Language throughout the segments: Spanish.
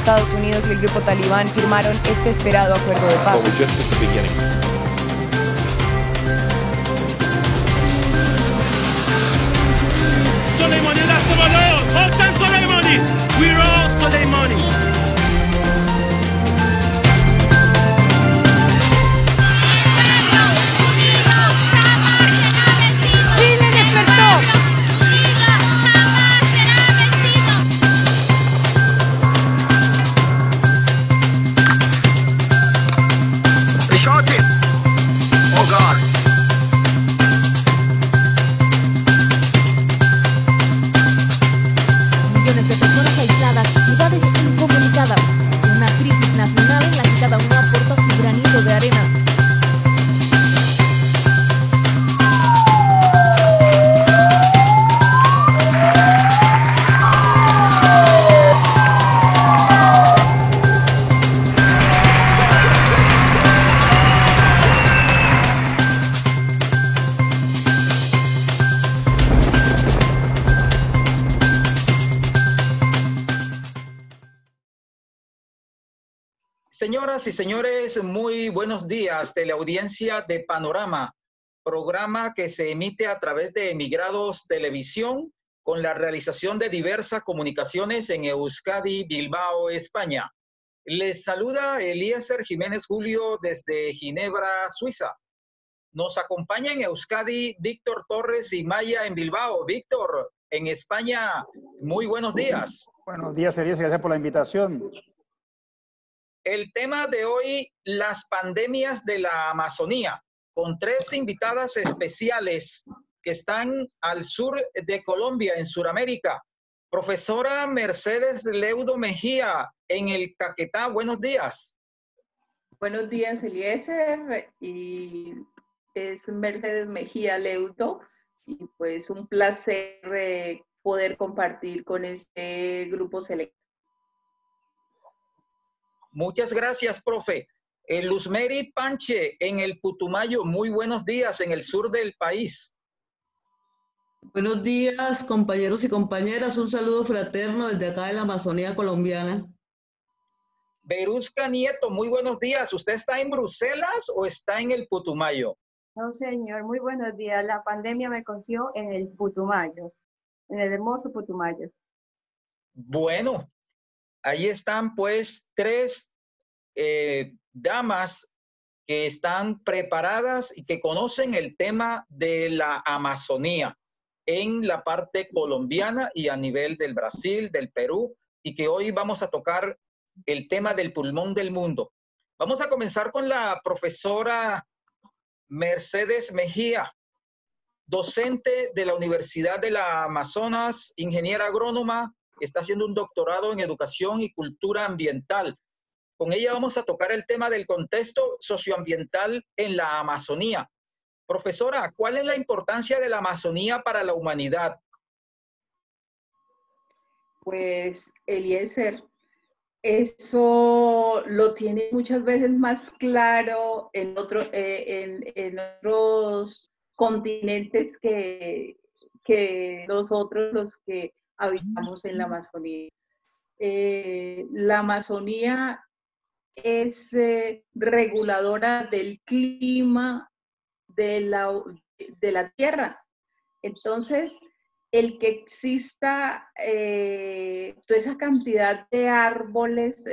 Estados Unidos y el grupo talibán firmaron este esperado acuerdo de paz. Soleimani, Hassan Soleimani, we're all Soleimani. ¡Chile despertó! Oh God. Millones de personas aisladas, ciudades incomunicadas, una crisis nacional en la que cada uno aporta su granito de arena. Señoras y señores, muy buenos días. Teleaudiencia de Panorama, programa que se emite a través de Emigrados Televisión con la realización de diversas comunicaciones en Euskadi, Bilbao, España. Les saluda Eliezer Jiménez Julio desde Ginebra, Suiza. Nos acompaña en Euskadi Víctor Torres y Maya en Bilbao. Víctor, en España, muy buenos días. Buenos días, Eliezer, gracias por la invitación. El tema de hoy, las pandemias de la Amazonía, con tres invitadas especiales que están al sur de Colombia, en Sudamérica. Profesora Mercedes Leudo Mejía, en el Caquetá, buenos días. Buenos días, Eliezer, y es Mercedes Mejía Leudo, y pues un placer poder compartir con este grupo selecto. Muchas gracias, profe. Luzmeri Panche, en el Putumayo, muy buenos días, en el sur del país. Buenos días, compañeros y compañeras. Un saludo fraterno desde acá de la Amazonía colombiana. Berusca Nieto, muy buenos días. ¿Usted está en Bruselas o está en el Putumayo? No, señor, muy buenos días. La pandemia me cogió en el Putumayo, en el hermoso Putumayo. Bueno, ahí están pues tres damas que están preparadas y que conocen el tema de la Amazonía en la parte colombiana y a nivel del Brasil, del Perú, y que hoy vamos a tocar el tema del pulmón del mundo. Vamos a comenzar con la profesora Mercedes Mejía, docente de la Universidad de la Amazonas, ingeniera agrónoma, está haciendo un doctorado en educación y cultura ambiental. Con ella vamos a tocar el tema del contexto socioambiental en la Amazonía. Profesora, ¿cuál es la importancia de la Amazonía para la humanidad? Pues, Eliezer, eso lo tiene muchas veces más claro en otros continentes que nosotros los que habitamos en la Amazonía. La Amazonía es reguladora del clima de la tierra. Entonces, el que exista toda esa cantidad de árboles,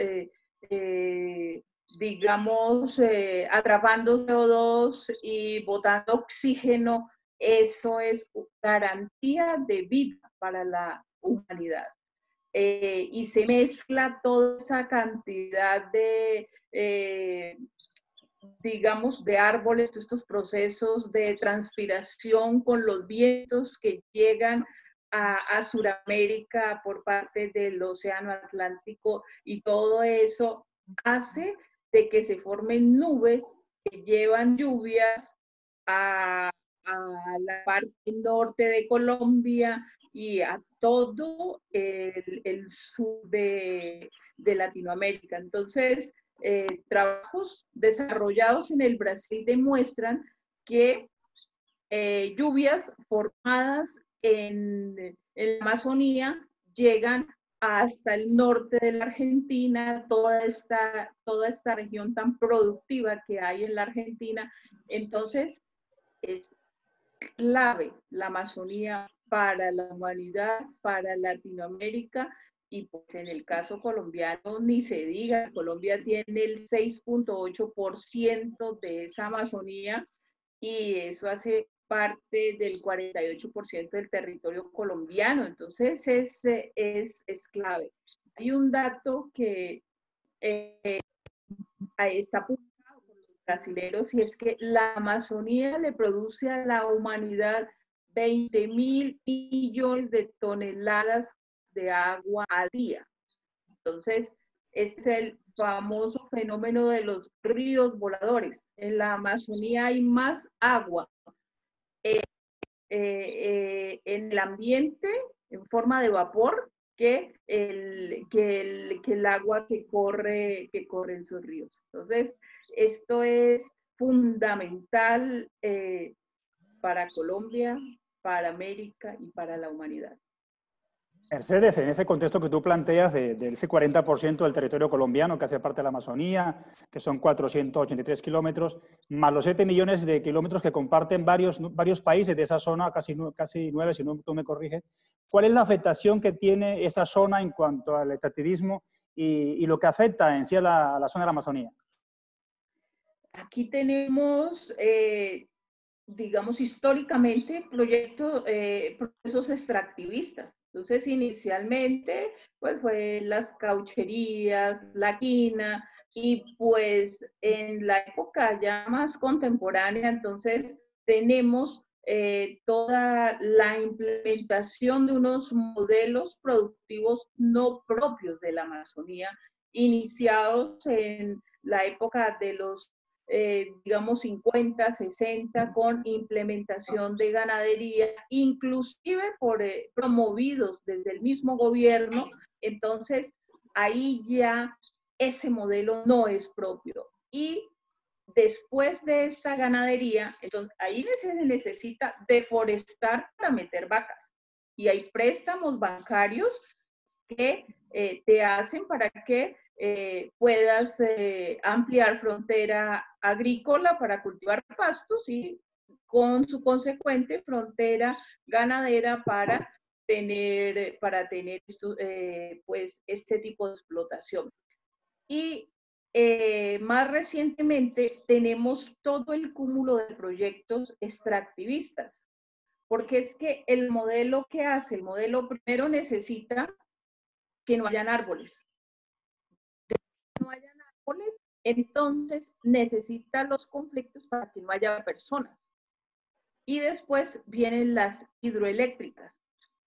digamos, atrapando CO2 y botando oxígeno, eso es garantía de vida para la humanidad. Y se mezcla toda esa cantidad de, digamos, de árboles, estos procesos de transpiración con los vientos que llegan a Sudamérica por parte del Océano Atlántico, y todo eso hace de que se formen nubes que llevan lluvias a la parte norte de Colombia y a todo el sur de Latinoamérica. Entonces, trabajos desarrollados en el Brasil demuestran que lluvias formadas en la Amazonía llegan hasta el norte de la Argentina, toda esta región tan productiva que hay en la Argentina. Entonces, es clave la Amazonía para la humanidad, para Latinoamérica, y pues en el caso colombiano ni se diga. Colombia tiene el 6.8% de esa Amazonía y eso hace parte del 48% del territorio colombiano. Entonces es clave. Hay un dato que está publicado por los brasileños, y es que la Amazonía le produce a la humanidad 20.000 millones de toneladas de agua al día. Entonces, este es el famoso fenómeno de los ríos voladores. En la Amazonía hay más agua en el ambiente en forma de vapor que el agua que corre en sus ríos. Entonces, esto es fundamental para Colombia, para América y para la humanidad. Mercedes, en ese contexto que tú planteas de ese 40% del territorio colombiano que hace parte de la Amazonía, que son 483 kilómetros, más los 7 millones de kilómetros que comparten varios países de esa zona, casi 9, si no tú me corriges, ¿cuál es la afectación que tiene esa zona en cuanto al extractivismo y lo que afecta en sí a la zona de la Amazonía? Aquí tenemos, digamos, históricamente procesos extractivistas. Entonces, inicialmente, pues fue las caucherías, la quina, y pues en la época ya más contemporánea, entonces tenemos toda la implementación de unos modelos productivos no propios de la Amazonía, iniciados en la época de los digamos 50, 60, con implementación de ganadería, inclusive promovidos desde el mismo gobierno. Entonces, ahí ya ese modelo no es propio. Y después de esta ganadería, entonces ahí se necesita deforestar para meter vacas. Y hay préstamos bancarios que te hacen para que puedas ampliar frontera agrícola para cultivar pastos y con su consecuente frontera ganadera para tener pues este tipo de explotación. Y más recientemente tenemos todo el cúmulo de proyectos extractivistas, porque es que el modelo que hace, el modelo primero necesita que no hayan árboles. No hayan árboles, entonces necesita los conflictos para que no haya personas. Y después vienen las hidroeléctricas.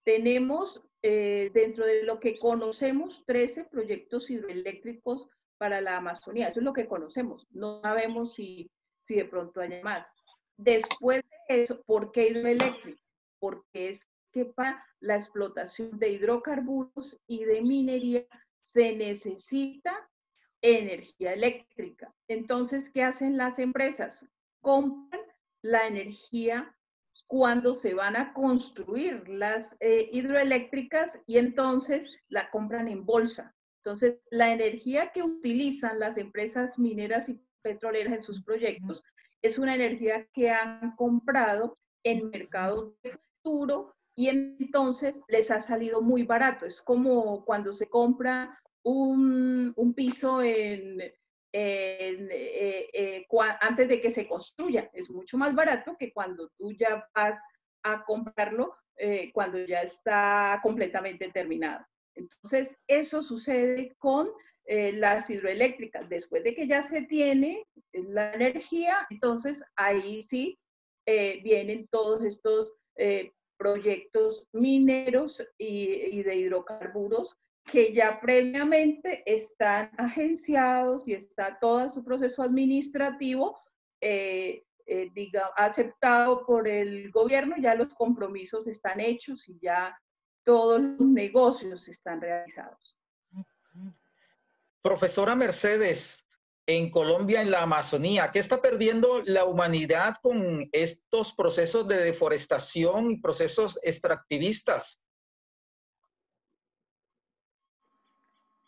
Tenemos dentro de lo que conocemos 13 proyectos hidroeléctricos para la Amazonía. Eso es lo que conocemos. No sabemos si de pronto haya más. Después de eso, ¿por qué hidroeléctrica? Porque es que para la explotación de hidrocarburos y de minería se necesita energía eléctrica. Entonces, ¿qué hacen las empresas? Compran la energía cuando se van a construir las hidroeléctricas y entonces la compran en bolsa. Entonces, la energía que utilizan las empresas mineras y petroleras en sus proyectos es una energía que han comprado en mercados de futuro y entonces les ha salido muy barato. Es como cuando se compra un piso antes de que se construya. Es mucho más barato que cuando tú ya vas a comprarlo cuando ya está completamente terminado. Entonces, eso sucede con las hidroeléctricas. Después de que ya se tiene la energía, entonces ahí sí vienen todos estos proyectos mineros y de hidrocarburos que ya previamente están agenciados y está todo su proceso administrativo aceptado por el gobierno, ya los compromisos están hechos y ya todos los negocios están realizados. Profesora Mercedes, en Colombia, en la Amazonía, ¿qué está perdiendo la humanidad con estos procesos de deforestación y procesos extractivistas?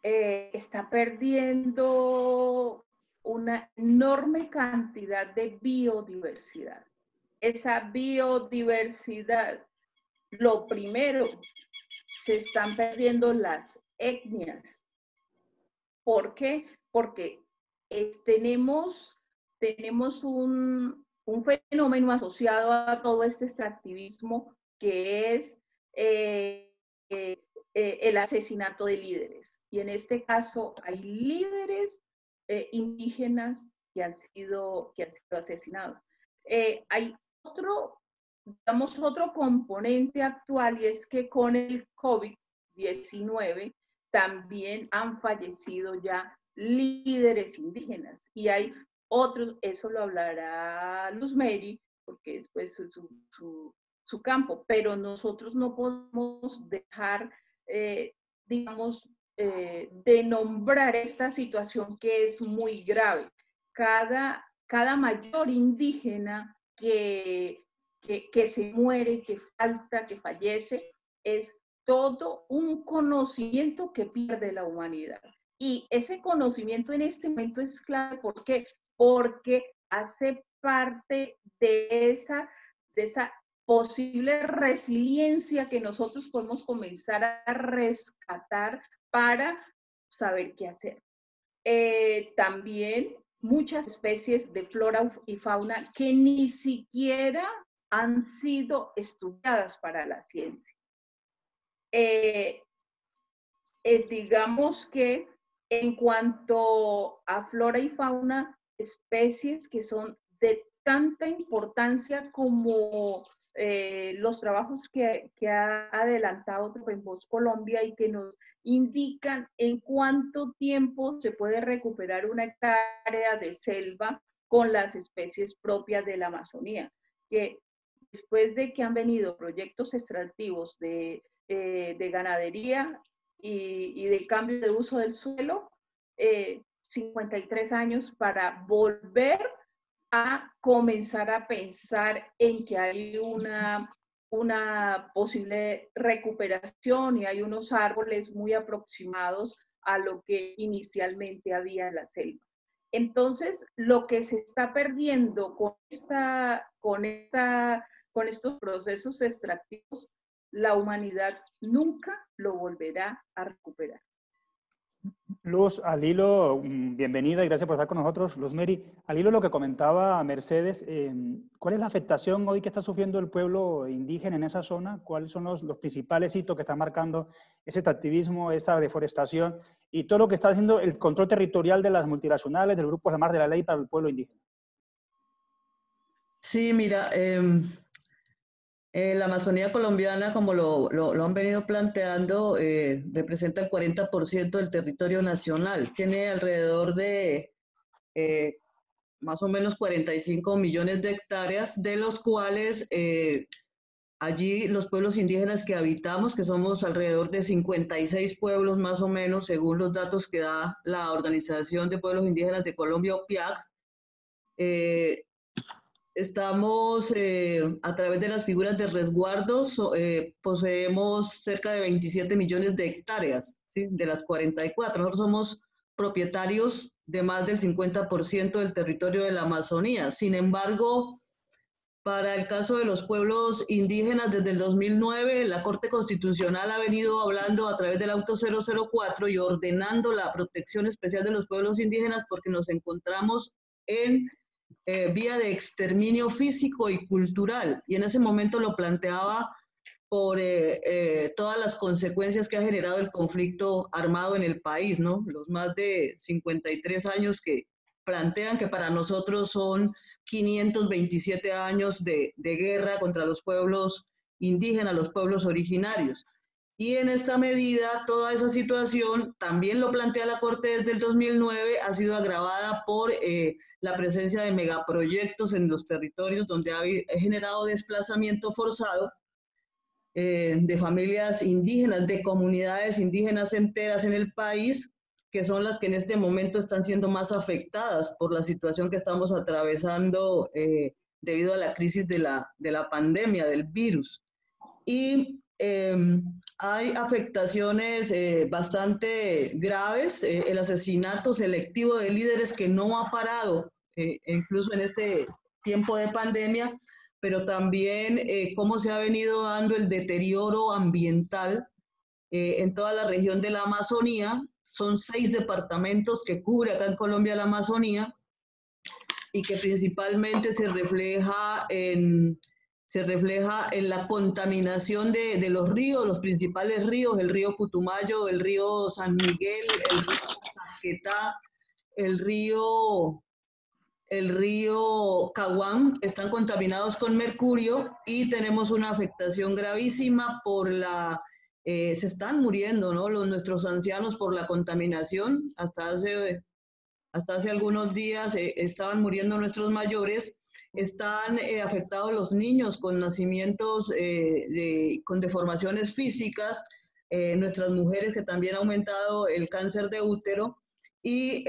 está perdiendo una enorme cantidad de biodiversidad. Esa biodiversidad, lo primero, se están perdiendo las etnias. ¿Por qué? Porque tenemos un fenómeno asociado a todo este extractivismo que es el asesinato de líderes. Y en este caso hay líderes indígenas que han sido asesinados. Hay otro componente actual, y es que con el COVID-19 también han fallecido ya líderes indígenas. Y hay otros, eso lo hablará Luz Mary, porque es pues su campo, pero nosotros no podemos dejar, de nombrar esta situación que es muy grave. Cada mayor indígena que se muere, que falta, que fallece, es todo un conocimiento que pierde la humanidad. Y ese conocimiento en este momento es clave. ¿Por qué? Porque hace parte de esa posible resiliencia que nosotros podemos comenzar a rescatar para saber qué hacer. También muchas especies de flora y fauna que ni siquiera han sido estudiadas para la ciencia. Digamos que en cuanto a flora y fauna, especies que son de tanta importancia como los trabajos que ha adelantado Tropenvoz Colombia y que nos indican en cuánto tiempo se puede recuperar una hectárea de selva con las especies propias de la Amazonía, que después de que han venido proyectos extractivos de ganadería y de cambio de uso del suelo, 53 años para volver a comenzar a pensar en que hay una posible recuperación y hay unos árboles muy aproximados a lo que inicialmente había en la selva. Entonces, lo que se está perdiendo con estos procesos extractivos, la humanidad nunca lo volverá a recuperar. Luz, al hilo, bienvenida y gracias por estar con nosotros. Luz Mary, al hilo de lo que comentaba Mercedes, ¿cuál es la afectación hoy que está sufriendo el pueblo indígena en esa zona? ¿Cuáles son los principales hitos que están marcando ese extractivismo, esa deforestación y todo lo que está haciendo el control territorial de las multinacionales, del grupo Al Mar de la Ley para el pueblo indígena? Sí, mira, la Amazonía colombiana, como lo han venido planteando, representa el 40% del territorio nacional. Tiene alrededor de más o menos 45 millones de hectáreas, de los cuales allí los pueblos indígenas que habitamos, que somos alrededor de 56 pueblos más o menos, según los datos que da la Organización de Pueblos Indígenas de Colombia, OPIAC, estamos a través de las figuras de resguardos, poseemos cerca de 27 millones de hectáreas, ¿sí? De las 44. Nosotros somos propietarios de más del 50% del territorio de la Amazonía. Sin embargo, para el caso de los pueblos indígenas, desde el 2009, la Corte Constitucional ha venido hablando a través del Auto 004 y ordenando la protección especial de los pueblos indígenas porque nos encontramos en vía de exterminio físico y cultural. Y en ese momento lo planteaba por todas las consecuencias que ha generado el conflicto armado en el país, ¿no? Los más de 53 años que plantean que para nosotros son 527 años de guerra contra los pueblos indígenas, los pueblos originarios. Y en esta medida, toda esa situación, también lo plantea la Corte desde el 2009, ha sido agravada por la presencia de megaproyectos en los territorios donde ha generado desplazamiento forzado de familias indígenas, de comunidades indígenas enteras en el país, que son las que en este momento están siendo más afectadas por la situación que estamos atravesando debido a la crisis de la pandemia, del virus. Y hay afectaciones bastante graves, el asesinato selectivo de líderes que no ha parado, incluso en este tiempo de pandemia, pero también cómo se ha venido dando el deterioro ambiental en toda la región de la Amazonía. Son 6 departamentos que cubre acá en Colombia la Amazonía y que principalmente se refleja en la contaminación de los ríos, los principales ríos, el río Putumayo, el río San Miguel, el río Caquetá, el río Caguán, están contaminados con mercurio y tenemos una afectación gravísima por se están muriendo, ¿no? Nuestros ancianos por la contaminación. Hasta hace algunos días estaban muriendo nuestros mayores. Están afectados los niños con nacimientos con deformaciones físicas, nuestras mujeres, que también ha aumentado el cáncer de útero, y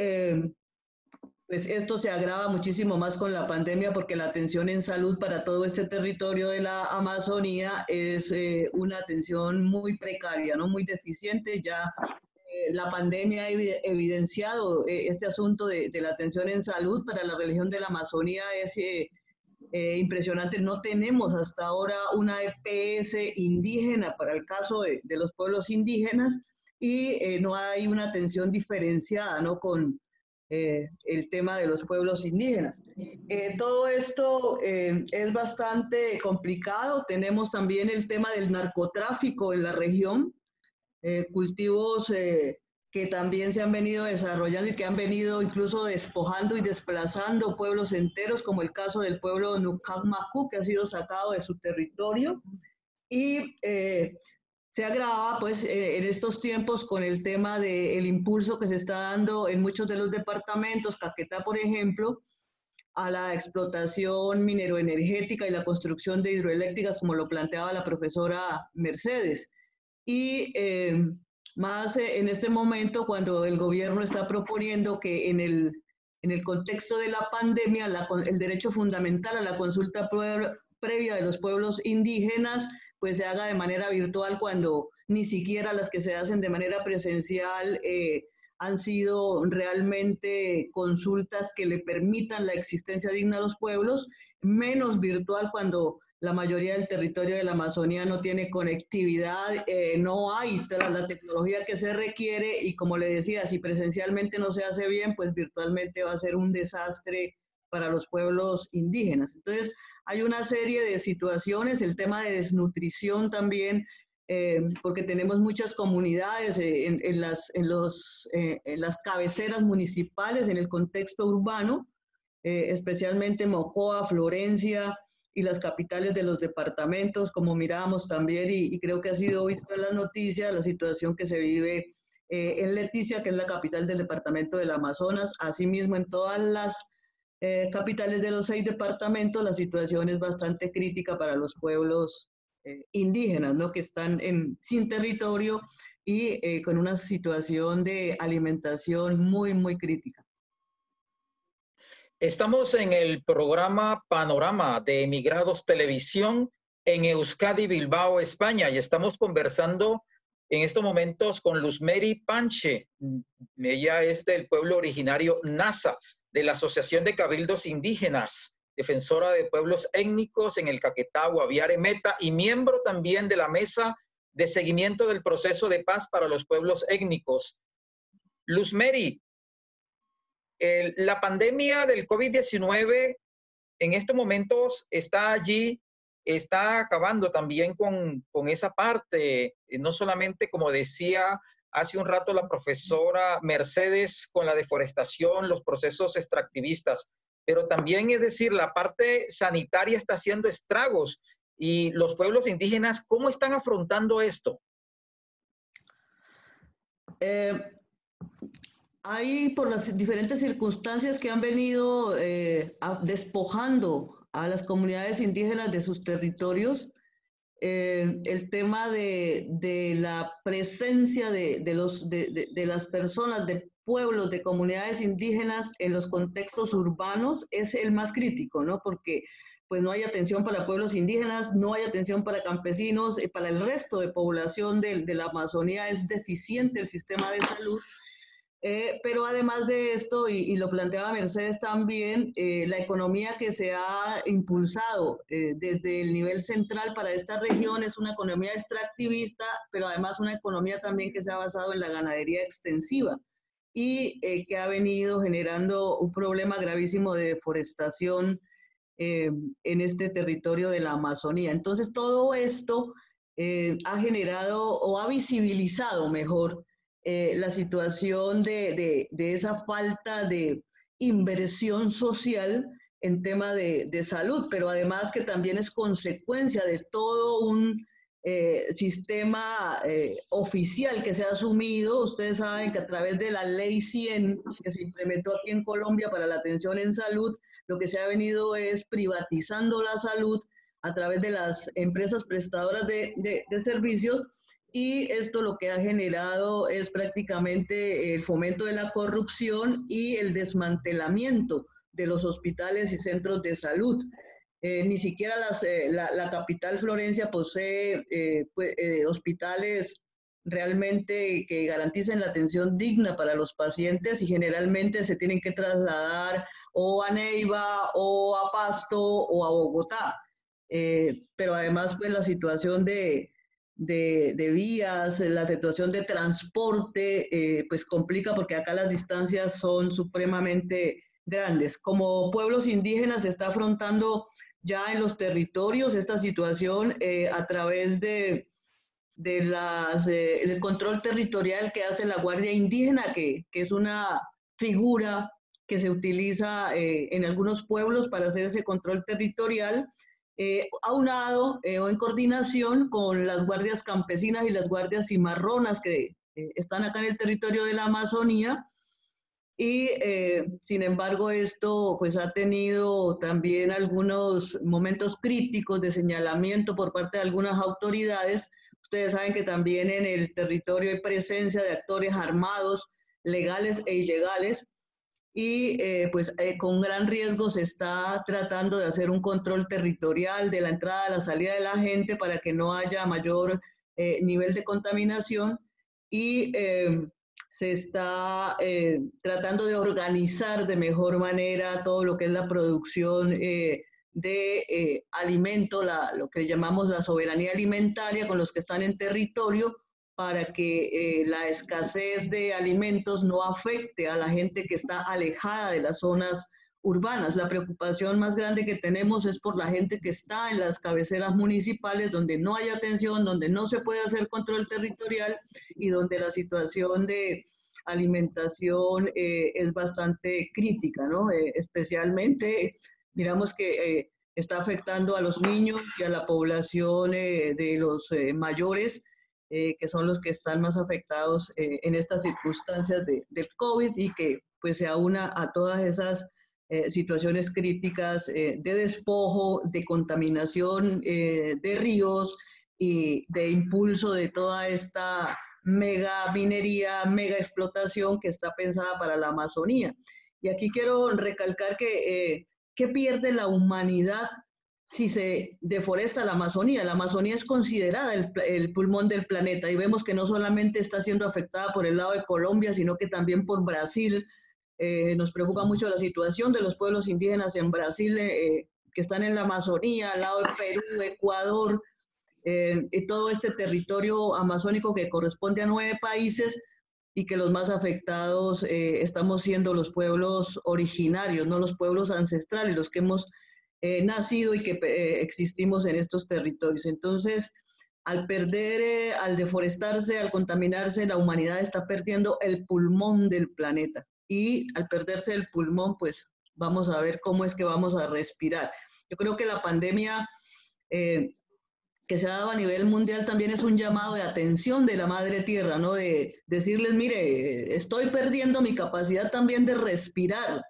pues esto se agrava muchísimo más con la pandemia, porque la atención en salud para todo este territorio de la Amazonía es una atención muy precaria, ¿no? Muy deficiente. Ya la pandemia ha evidenciado este asunto de la atención en salud para la región de la Amazonía. Es impresionante. No tenemos hasta ahora una EPS indígena para el caso de los pueblos indígenas, y no hay una atención diferenciada, ¿no? Con el tema de los pueblos indígenas. Todo esto es bastante complicado. Tenemos también el tema del narcotráfico en la región, cultivos que también se han venido desarrollando y que han venido incluso despojando y desplazando pueblos enteros, como el caso del pueblo Nucamacu, que ha sido sacado de su territorio. Y se agrava pues en estos tiempos con el tema del impulso que se está dando en muchos de los departamentos, Caquetá por ejemplo, a la explotación mineroenergética y la construcción de hidroeléctricas, como lo planteaba la profesora Mercedes. Y más en este momento, cuando el gobierno está proponiendo que en el contexto de la pandemia, el derecho fundamental a la consulta previa de los pueblos indígenas pues se haga de manera virtual, cuando ni siquiera las que se hacen de manera presencial han sido realmente consultas que le permitan la existencia digna a los pueblos, menos virtual cuando la mayoría del territorio de la Amazonía no tiene conectividad, no hay la tecnología que se requiere, y como le decía, si presencialmente no se hace bien, pues virtualmente va a ser un desastre para los pueblos indígenas. Entonces, hay una serie de situaciones, el tema de desnutrición también, porque tenemos muchas comunidades en las cabeceras municipales, en el contexto urbano, especialmente Mocoa, Florencia y las capitales de los departamentos, como mirábamos también, y creo que ha sido visto en las noticias, la situación que se vive en Leticia, que es la capital del departamento del Amazonas. Asimismo, en todas las capitales de los 6 departamentos, la situación es bastante crítica para los pueblos indígenas, ¿no? Que están sin territorio y con una situación de alimentación muy, muy crítica. Estamos en el programa Panorama de Emigrados Televisión en Euskadi, Bilbao, España, y estamos conversando en estos momentos con Luzmeri Panche. Ella es del pueblo originario Nasa, de la Asociación de Cabildos Indígenas, defensora de pueblos étnicos en el Caquetá, Guaviare, Meta, y miembro también de la Mesa de Seguimiento del Proceso de Paz para los Pueblos Étnicos. Luzmeri, la pandemia del COVID-19 en estos momentos está allí, está acabando también con esa parte, no solamente, como decía hace un rato la profesora Mercedes, con la deforestación, los procesos extractivistas, pero también, es decir, la parte sanitaria está haciendo estragos. Y los pueblos indígenas, ¿cómo están afrontando esto? Hay, por las diferentes circunstancias que han venido despojando a las comunidades indígenas de sus territorios, el tema de la presencia de las personas de pueblos, de comunidades indígenas en los contextos urbanos es el más crítico, ¿no? Porque pues no hay atención para pueblos indígenas, no hay atención para campesinos, para el resto de población de la Amazonía es deficiente el sistema de salud. Pero además de esto, y lo planteaba Mercedes también, la economía que se ha impulsado desde el nivel central para esta región es una economía extractivista, pero además una economía también que se ha basado en la ganadería extensiva y que ha venido generando un problema gravísimo de deforestación en este territorio de la Amazonía. Entonces todo esto ha generado o ha visibilizado mejor la situación de esa falta de inversión social en tema de salud, pero además que también es consecuencia de todo un sistema oficial que se ha asumido. Ustedes saben que a través de la Ley 100 que se implementó aquí en Colombia para la atención en salud, lo que se ha venido es privatizando la salud a través de las empresas prestadoras de servicios, y esto lo que ha generado es prácticamente el fomento de la corrupción y el desmantelamiento de los hospitales y centros de salud. Ni siquiera la capital Florencia posee hospitales realmente que garanticen la atención digna para los pacientes, y generalmente se tienen que trasladar o a Neiva o a Pasto o a Bogotá. Pero además pues la situación de vías, la situación de transporte, pues complica, porque acá las distancias son supremamente grandes. Como pueblos indígenas se está afrontando ya en los territorios esta situación a través del control territorial que hace la Guardia Indígena, que es una figura que se utiliza en algunos pueblos para hacer ese control territorial, aunado o en coordinación con las guardias campesinas y las guardias cimarronas que están acá en el territorio de la Amazonía. Y sin embargo esto pues ha tenido también algunos momentos críticos de señalamiento por parte de algunas autoridades. Ustedes saben que también en el territorio hay presencia de actores armados, legales e ilegales, y con gran riesgo se está tratando de hacer un control territorial de la entrada y la salida de la gente para que no haya mayor nivel de contaminación, y se está tratando de organizar de mejor manera todo lo que es la producción de alimento, lo que llamamos la soberanía alimentaria con los que están en territorio, para que la escasez de alimentos no afecte a la gente que está alejada de las zonas urbanas. La preocupación más grande que tenemos es por la gente que está en las cabeceras municipales, donde no hay atención, donde no se puede hacer control territorial y donde la situación de alimentación es bastante crítica, ¿no? Especialmente, miramos que está afectando a los niños y a la población de los mayores, que son los que están más afectados en estas circunstancias del COVID, y que pues se aúna a todas esas situaciones críticas de despojo, de contaminación de ríos y de impulso de toda esta mega minería, mega explotación que está pensada para la Amazonía. Y aquí quiero recalcar que ¿qué pierde la humanidad si se deforesta la Amazonía? La Amazonía es considerada el pulmón del planeta, y vemos que no solamente está siendo afectada por el lado de Colombia, sino que también por Brasil. Nos preocupa mucho la situación de los pueblos indígenas en Brasil, que están en la Amazonía, al lado de Perú, Ecuador, y todo este territorio amazónico que corresponde a 9 países, y que los más afectados estamos siendo los pueblos originarios, no los pueblos ancestrales, los que hemos nacido y que existimos en estos territorios. Entonces, al perder, al deforestarse, al contaminarse, la humanidad está perdiendo el pulmón del planeta. Y al perderse el pulmón, pues vamos a ver cómo es que vamos a respirar. Yo creo que la pandemia que se ha dado a nivel mundial también es un llamado de atención de la Madre Tierra, ¿no? De decirles, mire, estoy perdiendo mi capacidad también de respirar.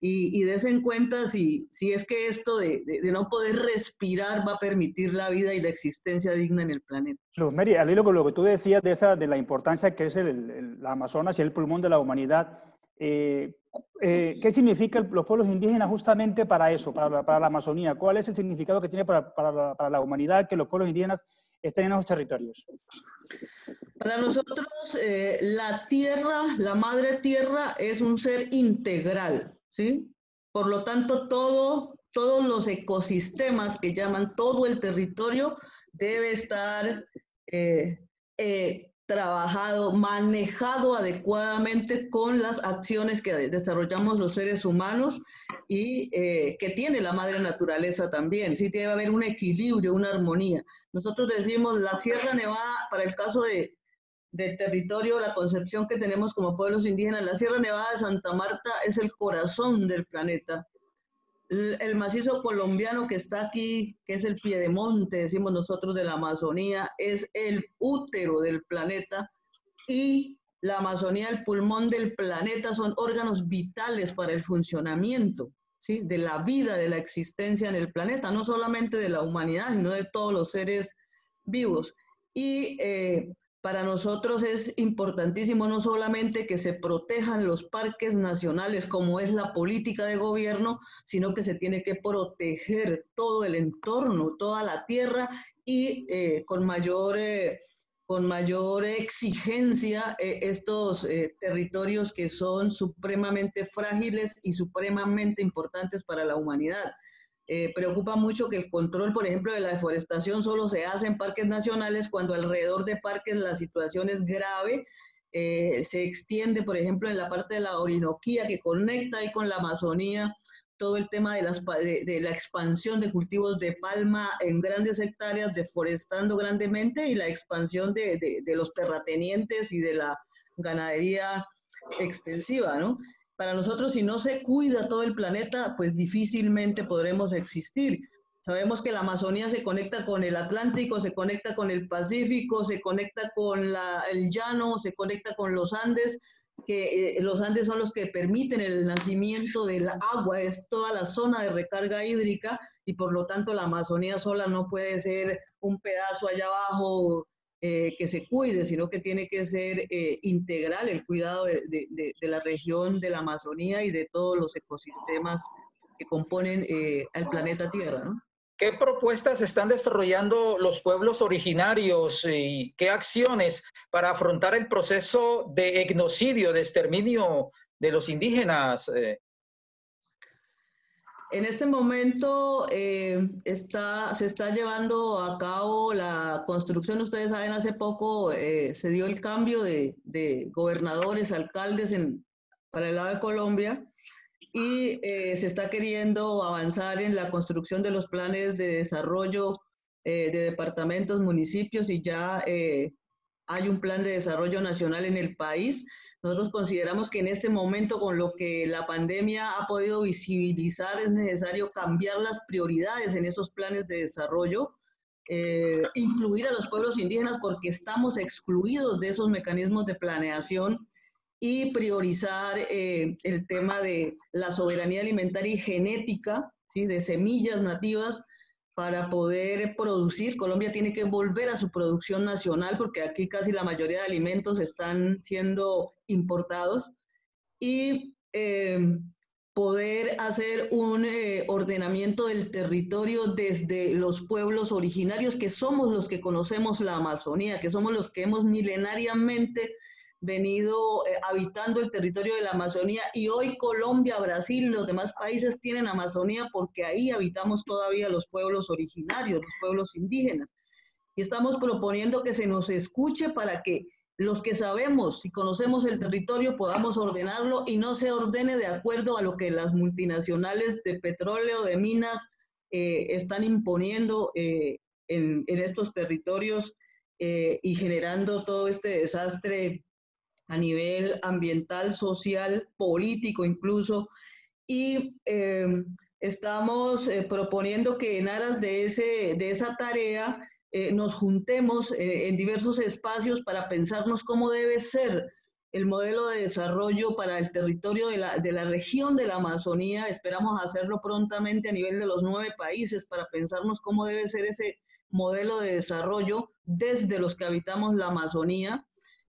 y des en cuenta si es que esto de no poder respirar va a permitir la vida y la existencia digna en el planeta. Mary, al hilo con lo que tú decías de la importancia que es la Amazonas y el pulmón de la humanidad, ¿qué significan los pueblos indígenas justamente para eso, para la Amazonía? ¿Cuál es el significado que tiene para la humanidad que los pueblos indígenas estén en esos territorios? Para nosotros, la tierra, la madre tierra, es un ser integral, ¿sí? Por lo tanto, todos los ecosistemas que llaman todo el territorio debe estar trabajado, manejado adecuadamente con las acciones que desarrollamos los seres humanos y que tiene la madre naturaleza también. Sí, debe haber un equilibrio, una armonía. Nosotros decimos la Sierra Nevada, para el caso del territorio, la concepción que tenemos como pueblos indígenas, la Sierra Nevada de Santa Marta es el corazón del planeta. El macizo colombiano que está aquí, que es el piedemonte, decimos nosotros, de la Amazonía, es el útero del planeta, y la Amazonía, el pulmón del planeta, son órganos vitales para el funcionamiento, ¿sí?, de la vida, de la existencia en el planeta, no solamente de la humanidad, sino de todos los seres vivos. Y para nosotros es importantísimo no solamente que se protejan los parques nacionales, como es la política de gobierno, sino que se tiene que proteger todo el entorno, toda la tierra, y con mayor exigencia estos territorios que son supremamente frágiles y supremamente importantes para la humanidad. Preocupa mucho que el control, por ejemplo, de la deforestación solo se hace en parques nacionales, cuando alrededor de parques la situación es grave. Se extiende, por ejemplo, en la parte de la Orinoquía, que conecta ahí con la Amazonía, todo el tema de la expansión de cultivos de palma en grandes hectáreas, deforestando grandemente, y la expansión de los terratenientes y de la ganadería extensiva, ¿no? Para nosotros, si no se cuida todo el planeta, pues difícilmente podremos existir. Sabemos que la Amazonía se conecta con el Atlántico, se conecta con el Pacífico, se conecta con el llano, se conecta con los Andes, que los Andes son los que permiten el nacimiento del agua, es toda la zona de recarga hídrica, y por lo tanto la Amazonía sola no puede ser un pedazo allá abajo que se cuide, sino que tiene que ser integral el cuidado de la región de la Amazonía y de todos los ecosistemas que componen al planeta Tierra, ¿no? ¿Qué propuestas están desarrollando los pueblos originarios y qué acciones para afrontar el proceso de etnocidio, de exterminio de los indígenas? En este momento se está llevando a cabo la construcción. Ustedes saben, hace poco se dio el cambio de gobernadores, alcaldes para el lado de Colombia, y se está queriendo avanzar en la construcción de los planes de desarrollo de departamentos, municipios, y ya hay un plan de desarrollo nacional en el país. Nosotros consideramos que en este momento, con lo que la pandemia ha podido visibilizar, es necesario cambiar las prioridades en esos planes de desarrollo, incluir a los pueblos indígenas porque estamos excluidos de esos mecanismos de planeación, y priorizar el tema de la soberanía alimentaria y genética, ¿sí?, de semillas nativas, para poder producir. Colombia tiene que volver a su producción nacional, porque aquí casi la mayoría de alimentos están siendo importados, y poder hacer un ordenamiento del territorio desde los pueblos originarios, que somos los que conocemos la Amazonía, que somos los que hemos milenariamente venido habitando el territorio de la Amazonía, y hoy Colombia, Brasil, los demás países tienen Amazonía porque ahí habitamos todavía los pueblos originarios, los pueblos indígenas. Y estamos proponiendo que se nos escuche para que los que sabemos y conocemos el territorio podamos ordenarlo, y no se ordene de acuerdo a lo que las multinacionales de petróleo, de minas, están imponiendo en estos territorios, y generando todo este desastre a nivel ambiental, social, político incluso. Y estamos proponiendo que en aras de esa tarea nos juntemos en diversos espacios para pensarnos cómo debe ser el modelo de desarrollo para el territorio de la región de la Amazonía. Esperamos hacerlo prontamente a nivel de los 9 países para pensarnos cómo debe ser ese modelo de desarrollo desde los que habitamos la Amazonía.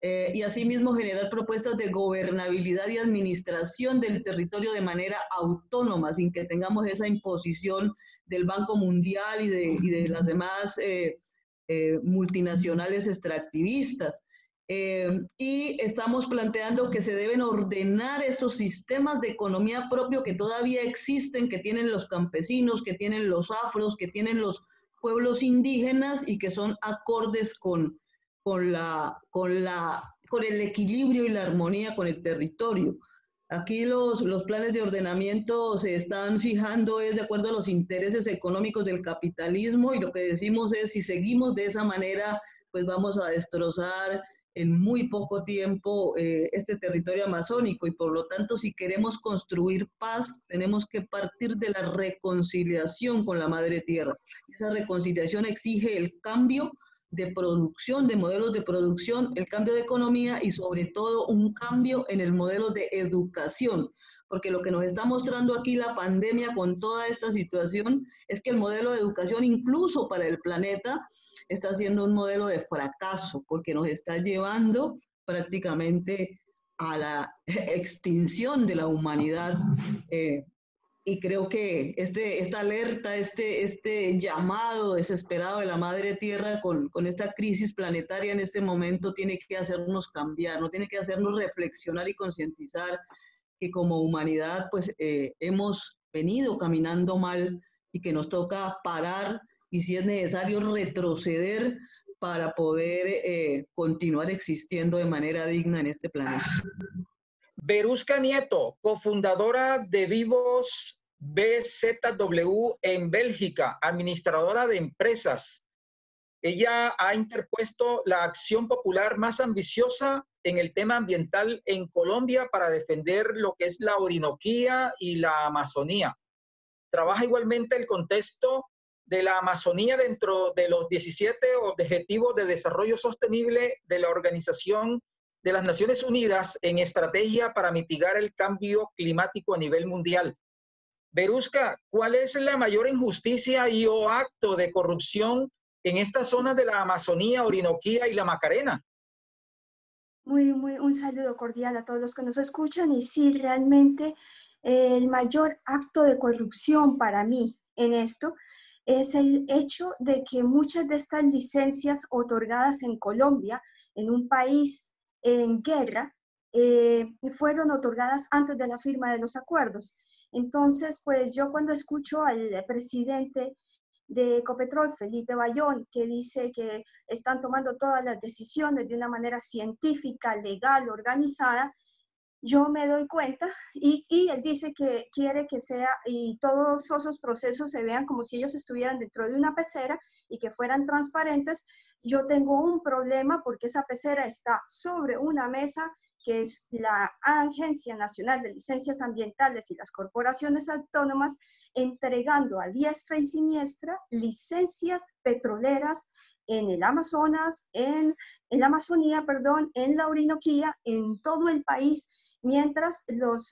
Y asimismo generar propuestas de gobernabilidad y administración del territorio de manera autónoma, sin que tengamos esa imposición del Banco Mundial y de las demás multinacionales extractivistas. Y estamos planteando que se deben ordenar esos sistemas de economía propio que todavía existen, que tienen los campesinos, que tienen los afros, que tienen los pueblos indígenas y que son acordes con el equilibrio y la armonía con el territorio. Aquí los planes de ordenamiento se están fijando de acuerdo a los intereses económicos del capitalismo, y lo que decimos es, si seguimos de esa manera, pues vamos a destrozar en muy poco tiempo este territorio amazónico, y por lo tanto, si queremos construir paz, tenemos que partir de la reconciliación con la madre tierra. Esa reconciliación exige el cambio de producción, de modelos de producción, el cambio de economía y sobre todo un cambio en el modelo de educación, porque lo que nos está mostrando aquí la pandemia con toda esta situación es que el modelo de educación, incluso para el planeta, está siendo un modelo de fracaso, porque nos está llevando prácticamente a la extinción de la humanidad. Y creo que esta alerta, este llamado desesperado de la madre tierra con esta crisis planetaria en este momento tiene que hacernos cambiar, no tiene que hacernos reflexionar y concientizar que como humanidad pues hemos venido caminando mal y que nos toca parar y si es necesario retroceder para poder continuar existiendo de manera digna en este planeta. Verusca Nieto, cofundadora de Vivos BZW en Bélgica, administradora de empresas. Ella ha interpuesto la acción popular más ambiciosa en el tema ambiental en Colombia para defender lo que es la Orinoquía y la Amazonía. Trabaja igualmente el contexto de la Amazonía dentro de los 17 Objetivos de Desarrollo Sostenible de la Organización de las Naciones Unidas en estrategia para mitigar el cambio climático a nivel mundial. Verusca, ¿cuál es la mayor injusticia y o acto de corrupción en estas zonas de la Amazonía, Orinoquía y la Macarena? Un saludo cordial a todos los que nos escuchan. Y sí, realmente el mayor acto de corrupción para mí en esto es el hecho de que muchas de estas licencias otorgadas en Colombia, en un país en guerra, fueron otorgadas antes de la firma de los acuerdos. Entonces, pues yo cuando escucho al presidente de Ecopetrol, Felipe Bayón, que dice que están tomando todas las decisiones de una manera científica, legal, organizada, yo me doy cuenta y él dice que quiere que sea y todos esos procesos se vean como si ellos estuvieran dentro de una pecera y que fueran transparentes. Yo tengo un problema porque esa pecera está sobre una mesa que es la Agencia Nacional de Licencias Ambientales y las corporaciones autónomas entregando a diestra y siniestra licencias petroleras en el Amazonas, en la Amazonía, perdón, en la Orinoquía, en todo el país, mientras los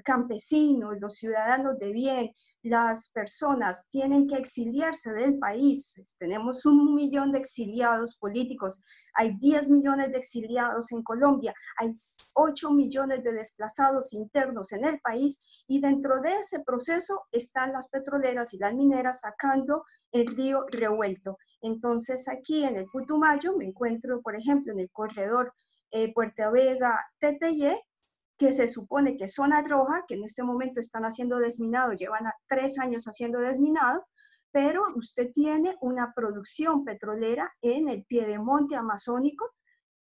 campesinos, los ciudadanos de bien, las personas tienen que exiliarse del país. Tenemos 1 millón de exiliados políticos, hay 10 millones de exiliados en Colombia, hay 8 millones de desplazados internos en el país y dentro de ese proceso están las petroleras y las mineras sacando el río revuelto. Entonces aquí en el Putumayo me encuentro, por ejemplo, en el corredor Puerto Vega-Teteyé, que se supone que es zona roja, que en este momento están haciendo desminado, llevan 3 años haciendo desminado, pero usted tiene una producción petrolera en el piedemonte amazónico,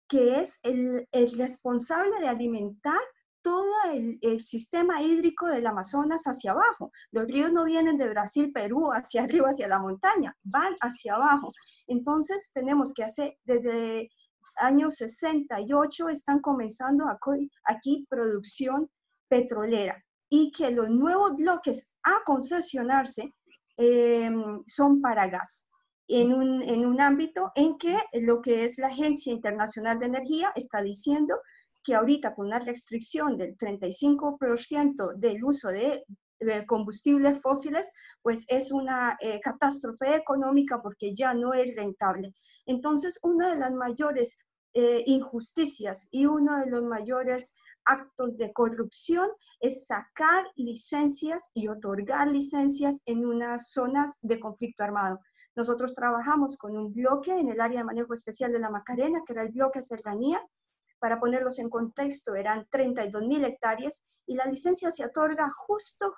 que es el responsable de alimentar todo el sistema hídrico del Amazonas hacia abajo. Los ríos no vienen de Brasil, Perú, hacia arriba, hacia la montaña, van hacia abajo. Entonces tenemos que hacer desde años 68 están comenzando aquí producción petrolera y que los nuevos bloques a concesionarse son para gas en un ámbito en que lo que es la Agencia Internacional de Energía está diciendo que ahorita con una restricción del 35% del uso de combustibles fósiles, pues es una catástrofe económica porque ya no es rentable. Entonces, una de las mayores injusticias y uno de los mayores actos de corrupción es sacar licencias y otorgar licencias en unas zonas de conflicto armado. Nosotros trabajamos con un bloque en el área de manejo especial de la Macarena, que era el bloque Serranía. Para ponerlos en contexto, eran 32.000 hectáreas y la licencia se otorga justo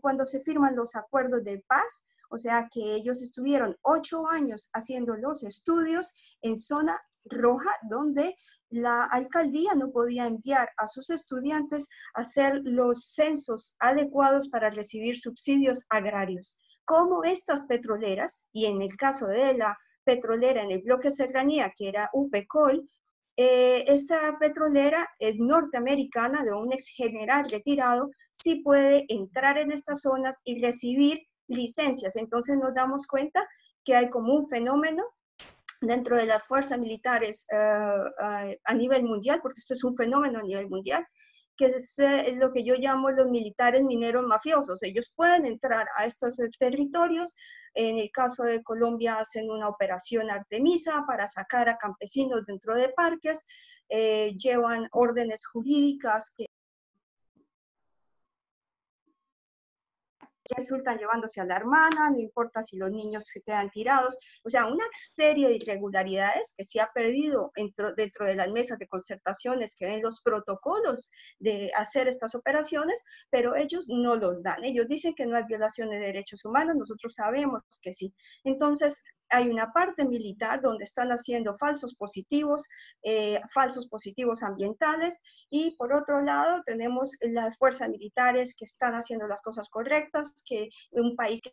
cuando se firman los acuerdos de paz, o sea que ellos estuvieron 8 años haciendo los estudios en zona roja, donde la alcaldía no podía enviar a sus estudiantes a hacer los censos adecuados para recibir subsidios agrarios. Como estas petroleras, y en el caso de la petrolera en el bloque Serranía, que era UPECOL, esta petrolera es norteamericana, de un ex general retirado, sí puede entrar en estas zonas y recibir licencias. Entonces nos damos cuenta que hay como un fenómeno dentro de las fuerzas militares a nivel mundial, porque esto es un fenómeno a nivel mundial, que es lo que yo llamo los militares mineros mafiosos. Ellos pueden entrar a estos territorios. En el caso de Colombia hacen una operación Artemisa para sacar a campesinos dentro de parques, llevan órdenes jurídicas que resultan llevándose a la hermana, no importa si los niños se quedan tirados, o sea, una serie de irregularidades que se ha perdido dentro de las mesas de concertaciones, que den los protocolos de hacer estas operaciones, pero ellos no los dan. Ellos dicen que no hay violación de derechos humanos, nosotros sabemos que sí. Entonces, hay una parte militar donde están haciendo falsos positivos ambientales, y por otro lado tenemos las fuerzas militares que están haciendo las cosas correctas, que un país que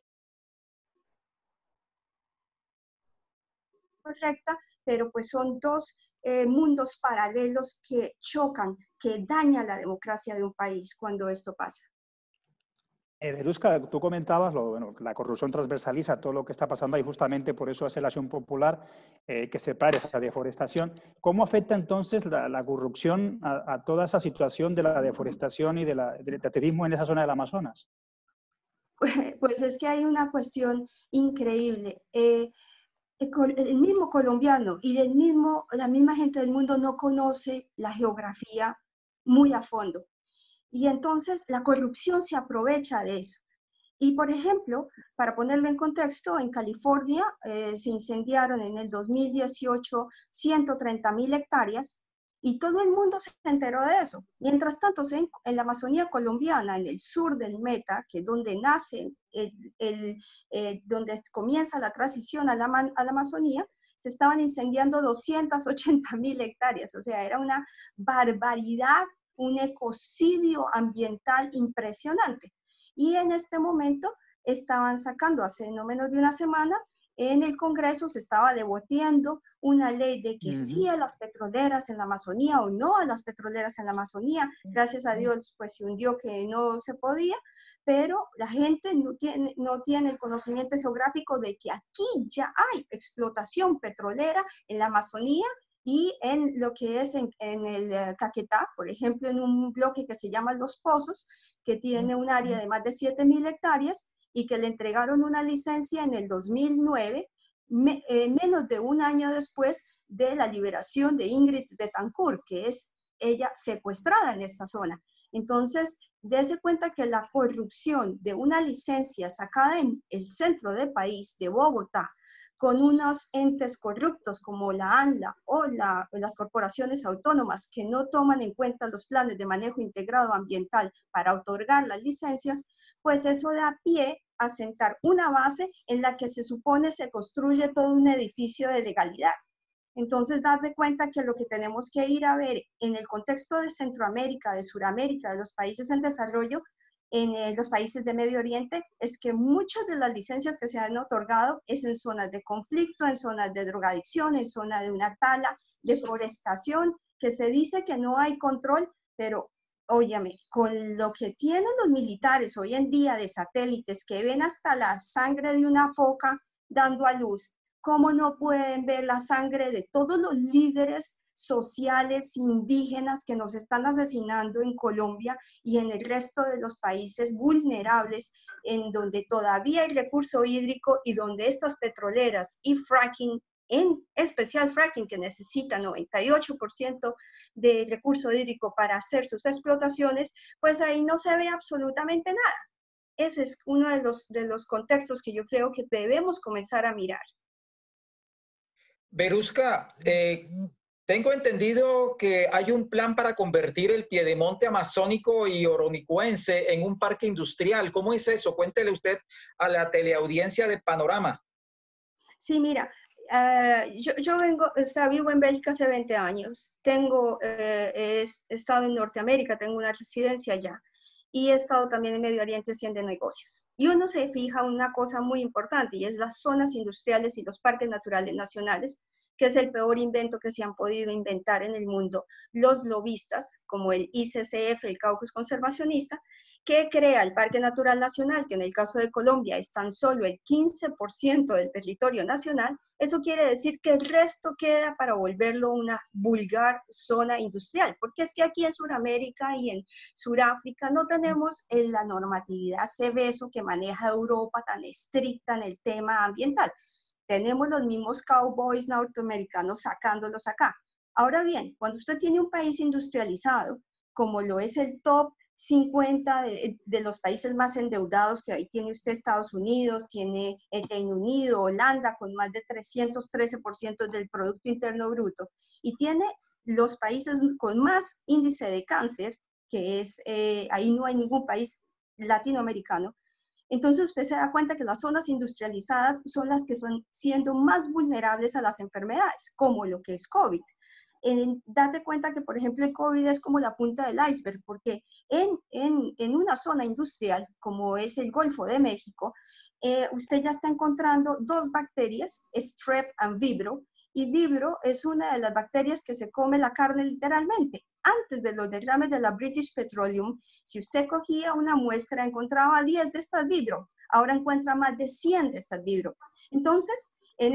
correcta, pero pues son dos mundos paralelos que chocan, que dañan la democracia de un país cuando esto pasa. Verusca, tú comentabas, la corrupción transversaliza todo lo que está pasando ahí, justamente por eso hace la acción popular que separe esa deforestación. ¿Cómo afecta entonces la corrupción a toda esa situación de la deforestación y del turismo en esa zona del Amazonas? Pues es que hay una cuestión increíble. El mismo colombiano y la misma gente del mundo no conoce la geografía muy a fondo. Y entonces la corrupción se aprovecha de eso. Y por ejemplo, para ponerlo en contexto, en California se incendiaron en el 2018 130.000 hectáreas y todo el mundo se enteró de eso. Mientras tanto, en la Amazonía colombiana, en el sur del Meta, que es donde nace, donde comienza la transición a la Amazonía, se estaban incendiando 280.000 hectáreas. O sea, era una barbaridad, un ecocidio ambiental impresionante. Y en este momento estaban sacando, hace no menos de una semana, en el Congreso se estaba debatiendo una ley de que sí a las petroleras en la Amazonía o no a las petroleras en la Amazonía. Gracias a Dios, pues se hundió que no se podía, pero la gente no tiene el conocimiento geográfico de que aquí ya hay explotación petrolera en la Amazonía y en lo que es en el Caquetá, por ejemplo, en un bloque que se llama Los Pozos, que tiene un área de más de 7.000 hectáreas y que le entregaron una licencia en el 2009, menos de un año después de la liberación de Ingrid Betancourt, que es ella secuestrada en esta zona. Entonces, dése cuenta que la corrupción de una licencia sacada en el centro del país, de Bogotá, con unos entes corruptos como la ANLA o las corporaciones autónomas que no toman en cuenta los planes de manejo integrado ambiental para otorgar las licencias, pues eso da pie a sentar una base en la que se supone se construye todo un edificio de legalidad. Entonces, date cuenta que lo que tenemos que ir a ver en el contexto de Centroamérica, de Suramérica, de los países en desarrollo, en los países de Medio Oriente, es que muchas de las licencias que se han otorgado es en zonas de conflicto, en zonas de drogadicción, en zonas de una tala, deforestación, que se dice que no hay control, pero óyame, con lo que tienen los militares hoy en día de satélites que ven hasta la sangre de una foca dando a luz, ¿cómo no pueden ver la sangre de todos los líderes sociales indígenas que nos están asesinando en Colombia y en el resto de los países vulnerables, en donde todavía hay recurso hídrico y donde estas petroleras y fracking, en especial fracking, que necesita 98% de recurso hídrico para hacer sus explotaciones, pues ahí no se ve absolutamente nada. Ese es uno de los contextos que yo creo que debemos comenzar a mirar. Verusca, tengo entendido que hay un plan para convertir el piedemonte amazónico y oronicuense en un parque industrial. ¿Cómo es eso? Cuéntele usted a la teleaudiencia de Panorama. Sí, mira, yo vivo en Bélgica hace 20 años. He estado en Norteamérica, tengo una residencia allá. Y he estado también en Medio Oriente haciendo negocios. Y uno se fija una cosa muy importante, y es las zonas industriales y los parques naturales nacionales, que es el peor invento que se han podido inventar en el mundo. Los lobistas, como el ICCF, el Caucus Conservacionista, que crea el Parque Natural Nacional, que en el caso de Colombia es tan solo el 15% del territorio nacional. Eso quiere decir que el resto queda para volverlo una vulgar zona industrial, porque es que aquí en Sudamérica y en Sudáfrica no tenemos la normatividad Seveso que maneja Europa tan estricta en el tema ambiental. Tenemos los mismos cowboys norteamericanos sacándolos acá. Ahora bien, cuando usted tiene un país industrializado, como lo es el top 50 de los países más endeudados, que ahí tiene usted Estados Unidos, tiene el Reino Unido, Holanda, con más de 313% del Producto Interno Bruto, y tiene los países con más índice de cáncer, que es, ahí no hay ningún país latinoamericano. Entonces usted se da cuenta que las zonas industrializadas son las que son siendo más vulnerables a las enfermedades, como lo que es COVID. Date cuenta que, por ejemplo, el COVID es como la punta del iceberg, porque en una zona industrial, como es el Golfo de México, usted ya está encontrando dos bacterias, Strep and Vibrio, y Vibrio es una de las bacterias que se come la carne literalmente. Antes de los derrames de la British Petroleum, si usted cogía una muestra, encontraba 10 de estas Vibrio, ahora encuentra más de 100 de estas Vibrio. Entonces, en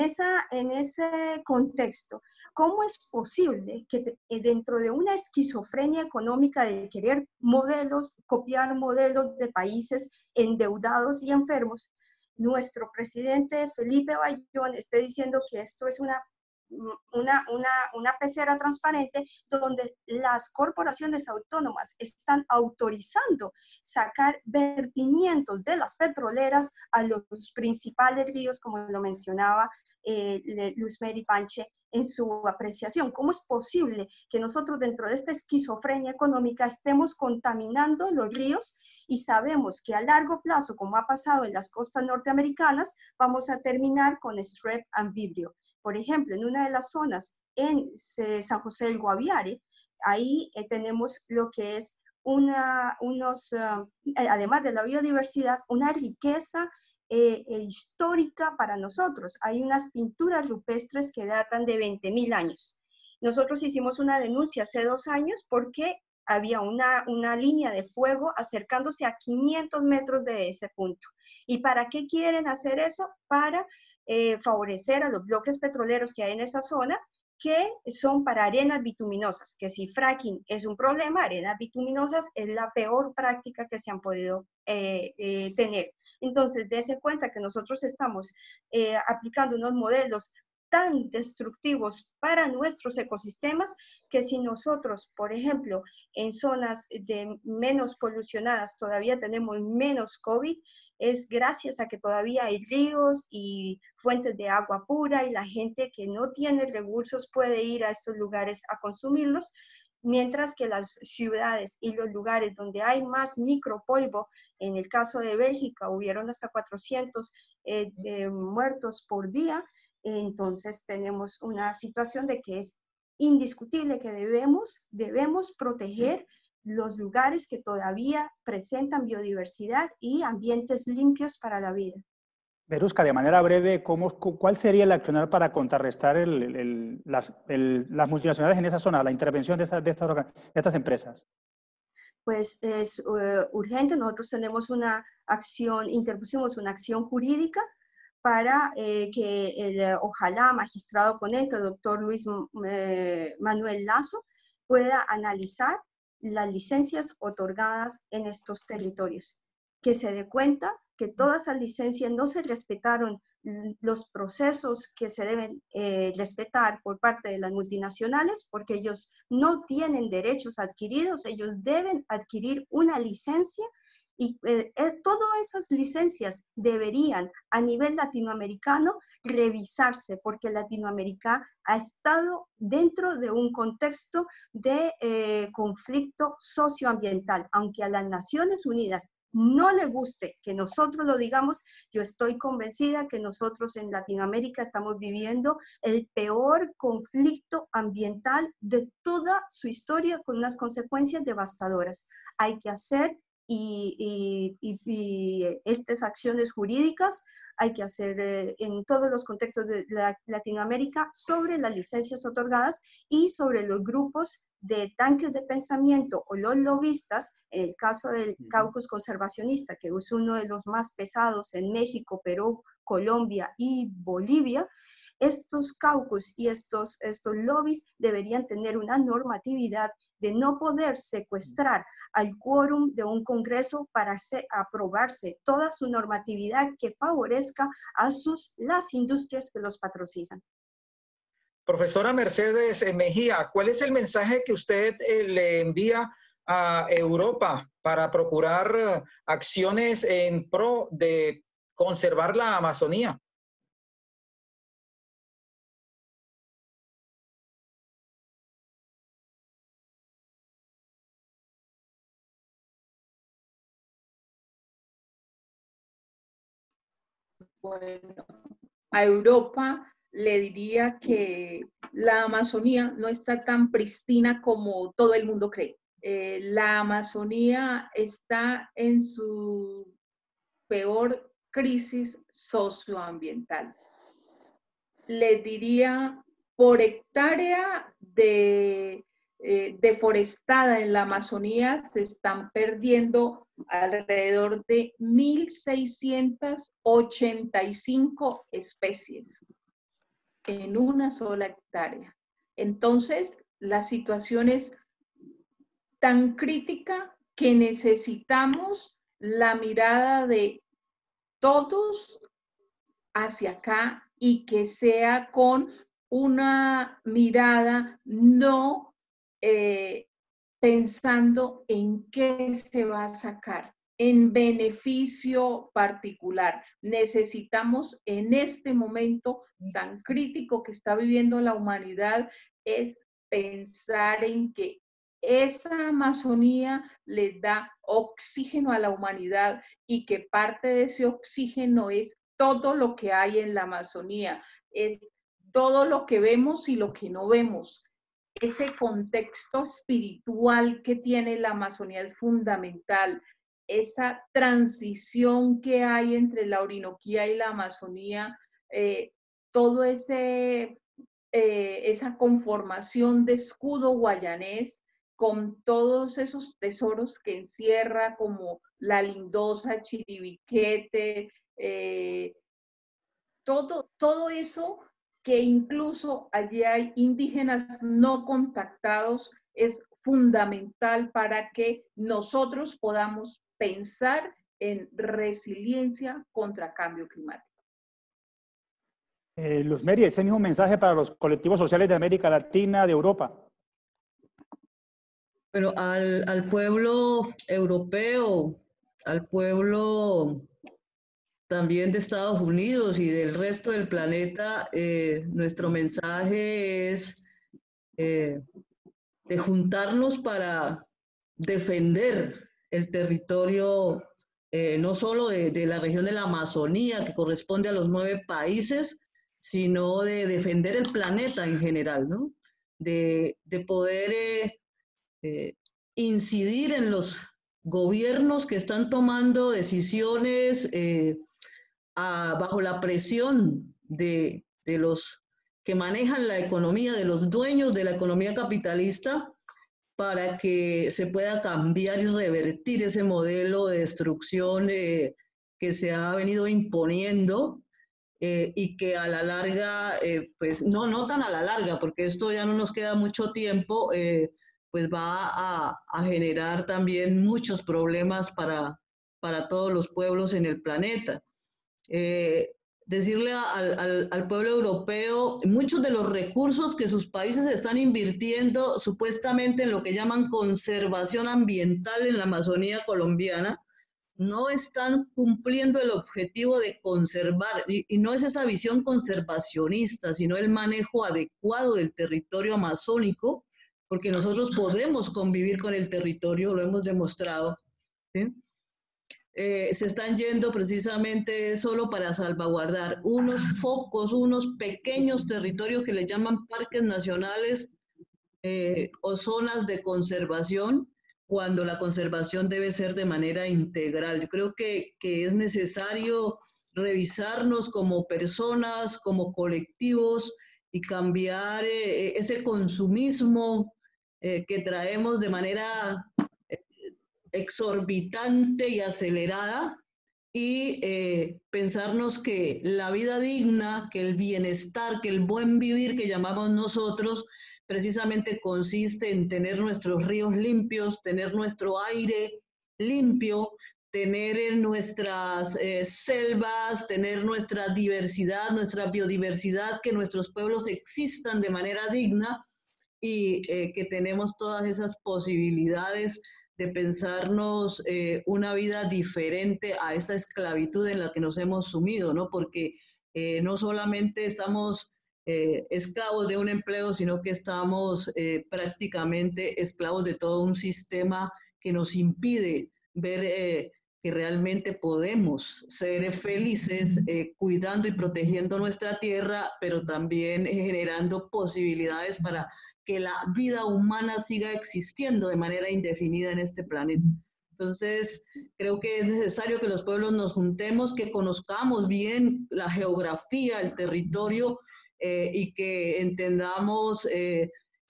ese contexto, ¿cómo es posible que dentro de una esquizofrenia económica de querer copiar modelos de países endeudados y enfermos, nuestro presidente Felipe Bayón esté diciendo que esto es una pecera transparente donde las corporaciones autónomas están autorizando sacar vertimientos de las petroleras a los principales ríos, como lo mencionaba Luz Mary Panche en su apreciación? ¿Cómo es posible que nosotros dentro de esta esquizofrenia económica estemos contaminando los ríos y sabemos que a largo plazo, como ha pasado en las costas norteamericanas, vamos a terminar con Strep and Vibrio? Por ejemplo, en una de las zonas en San José del Guaviare, ahí tenemos lo que es además de la biodiversidad, una riqueza histórica para nosotros. Hay unas pinturas rupestres que datan de 20.000 años. Nosotros hicimos una denuncia hace 2 años porque había una línea de fuego acercándose a 500 metros de ese punto. ¿Y para qué quieren hacer eso? Para favorecer a los bloques petroleros que hay en esa zona, que son para arenas bituminosas, que si fracking es un problema, arenas bituminosas es la peor práctica que se han podido tener. Entonces, dése cuenta que nosotros estamos aplicando unos modelos tan destructivos para nuestros ecosistemas, que si nosotros, por ejemplo, en zonas menos polucionadas todavía tenemos menos COVID, es gracias a que todavía hay ríos y fuentes de agua pura y la gente que no tiene recursos puede ir a estos lugares a consumirlos, mientras que las ciudades y los lugares donde hay más micropolvo, en el caso de Bélgica hubieron hasta 400 muertos por día. Entonces tenemos una situación de que es indiscutible que debemos proteger los lugares que todavía presentan biodiversidad y ambientes limpios para la vida. Verusca, de manera breve, ¿cuál sería el accionar para contrarrestar las multinacionales en esa zona, la intervención de estas empresas? Pues es urgente. Nosotros tenemos interpusimos una acción jurídica para que el ojalá magistrado ponente, doctor Luis Manuel Lazo, pueda analizar las licencias otorgadas en estos territorios, que se dé cuenta que todas las licencias no se respetaron los procesos que se deben respetar por parte de las multinacionales, porque ellos no tienen derechos adquiridos, ellos deben adquirir una licencia y todas esas licencias deberían a nivel latinoamericano revisarse, porque Latinoamérica ha estado dentro de un contexto de conflicto socioambiental, aunque a las Naciones Unidas no le guste que nosotros lo digamos, yo estoy convencida que nosotros en Latinoamérica estamos viviendo el peor conflicto ambiental de toda su historia, con unas consecuencias devastadoras. Hay que hacer estas acciones jurídicas hay que hacer en todos los contextos de Latinoamérica sobre las licencias otorgadas y sobre los grupos de tanques de pensamiento o los lobistas, en el caso del caucus conservacionista, que es uno de los más pesados en México, Perú, Colombia y Bolivia. Estos caucus y estos lobbies deberían tener una normatividad de no poder secuestrar al quórum de un congreso para aprobarse toda su normatividad que favorezca a las industrias que los patrocinan. Profesora Mercedes Mejía, ¿cuál es el mensaje que usted le envía a Europa para procurar acciones en pro de conservar la Amazonía? Bueno, a Europa le diría que la Amazonía no está tan pristina como todo el mundo cree. La Amazonía está en su peor crisis socioambiental. Le diría, por hectárea deforestada en la Amazonía se están perdiendo alrededor de 1.685 especies en una sola hectárea. Entonces, la situación es tan crítica que necesitamos la mirada de todos hacia acá y que sea con una mirada no pensando en qué se va a sacar, en beneficio particular. Necesitamos en este momento tan crítico que está viviendo la humanidad es pensar en que esa Amazonía le da oxígeno a la humanidad y que parte de ese oxígeno es todo lo que hay en la Amazonía, es todo lo que vemos y lo que no vemos. Ese contexto espiritual que tiene la Amazonía es fundamental. Esa transición que hay entre la Orinoquía y la Amazonía, todo esa conformación de escudo guayanés con todos esos tesoros que encierra, como la lindosa, Chiribiquete, todo eso que incluso allí hay indígenas no contactados, es fundamental para que nosotros podamos pensar en resiliencia contra cambio climático. Luz Mary, ese mismo mensaje para los colectivos sociales de América Latina, de Europa. Bueno, al pueblo europeo, al pueblo también de Estados Unidos y del resto del planeta, nuestro mensaje es de juntarnos para defender el territorio, no solo de la región de la Amazonía, que corresponde a los 9 países, sino de defender el planeta en general, ¿no? De poder incidir en los gobiernos que están tomando decisiones bajo la presión de los que manejan la economía, de los dueños de la economía capitalista, para que se pueda cambiar y revertir ese modelo de destrucción que se ha venido imponiendo y que a la larga, pues no tan a la larga, porque esto ya no nos queda mucho tiempo, pues va a generar también muchos problemas para todos los pueblos en el planeta. Decirle al pueblo europeo, muchos de los recursos que sus países están invirtiendo supuestamente en lo que llaman conservación ambiental en la Amazonía colombiana, no están cumpliendo el objetivo de conservar, y no es esa visión conservacionista, sino el manejo adecuado del territorio amazónico, porque nosotros podemos convivir con el territorio, lo hemos demostrado, ¿sí? Se están yendo precisamente solo para salvaguardar unos focos, unos pequeños territorios que le llaman parques nacionales o zonas de conservación, cuando la conservación debe ser de manera integral. Yo creo que es necesario revisarnos como personas, como colectivos, y cambiar ese consumismo que traemos de manera exorbitante y acelerada, y pensarnos que la vida digna, que el bienestar, que el buen vivir que llamamos nosotros, precisamente consiste en tener nuestros ríos limpios, tener nuestro aire limpio, tener en nuestras selvas, tener nuestra diversidad, nuestra biodiversidad, que nuestros pueblos existan de manera digna, y que tenemos todas esas posibilidades de pensarnos una vida diferente a esta esclavitud en la que nos hemos sumido, ¿no? Porque no solamente estamos esclavos de un empleo, sino que estamos prácticamente esclavos de todo un sistema que nos impide ver que realmente podemos ser felices cuidando y protegiendo nuestra tierra, pero también generando posibilidades para que la vida humana siga existiendo de manera indefinida en este planeta. Entonces, creo que es necesario que los pueblos nos juntemos, que conozcamos bien la geografía, el territorio, y que entendamos